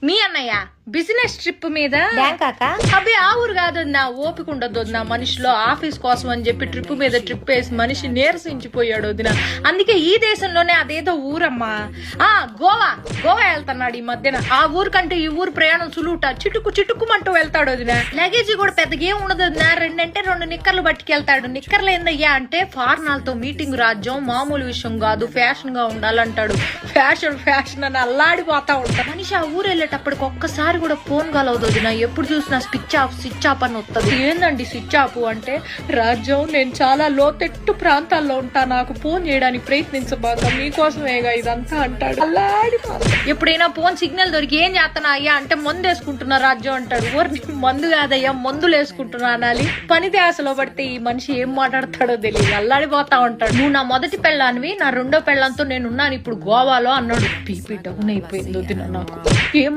మీ అన్నయ్య business trip మీద బ్యాంకాక అబ్బే ఆ ఊరు కాదు నా ఓపిక ఉండదు వదిన మనిషిలో ఆఫీస్ కోసం అని చెప్పి ట్రిప్ మీద ట్రిప్ వేసి మనిషి నీరసించిపోయాడు వదిన. అందుకే ఈ దేశంలోనే అదేదో ఊరమ్మా గోవా వెళ్తున్నాడు ఈ మధ్యన. ఆ ఊరు కంటే ఈ ఊరు ప్రయాణం సులువుట చిటుక్కుమంటూ వెళ్తాడు వదిన. లగేజీ కూడా పెద్దగా ఏం ఉండదు వదిన. 2 నిక్కర్లు పట్టుకెళ్తాడు. నిక్కర్లు ఏందయ్యా అంటే ఫారినర్లతో మీటింగ్ రాజ్యం మామూలు విషయం కాదు, ఫ్యాషన్ గా ఉండాలంటాడు. ఫ్యాషన్ అని అల్లాడిపోతా ఉంటాడు మనిషి. ఆ ఊరు వెళ్ళేటప్పటికి ఒక్కసారి కూడా ఫోన్ కలవదు వదిన. ఎప్పుడు చూసినా స్విచ్ ఆఫ్ అని వస్తుంది. ఏందండి స్విచ్ ఆఫ్ అంటే? రాజ్యం నేను చాలా లోతెట్టు ప్రాంతాల్లో ఉంటా, నాకు ఫోన్ చేయడానికి ప్రయత్నించబాక, మీకోసమేగా ఇదంతా అంటాడు. ఎప్పుడైనా ఫోన్ సిగ్నల్ దొరికి ఏం చేస్తున్నా అయ్యా అంటే మందు వేసుకుంటున్నా రాజ్యం అంటాడు. ఊరిని మందు కాదయ్యా మందులు వేసుకుంటున్నా అనాలి. పని ధ్యాసలో పడితే ఈ మనిషి ఏం మాట్లాడతాడో తెలియదు, అల్లాడిపోతా ఉంటాడు. నువ్వు నా మొదటి పెళ్ళానివి, నా రెండో పెళ్ళంతో నేనున్నాను ఇప్పుడు గోవాలో అన్నాడు. బీపీ డౌన్ అయిపోయింది వదిన నాకు. ఏం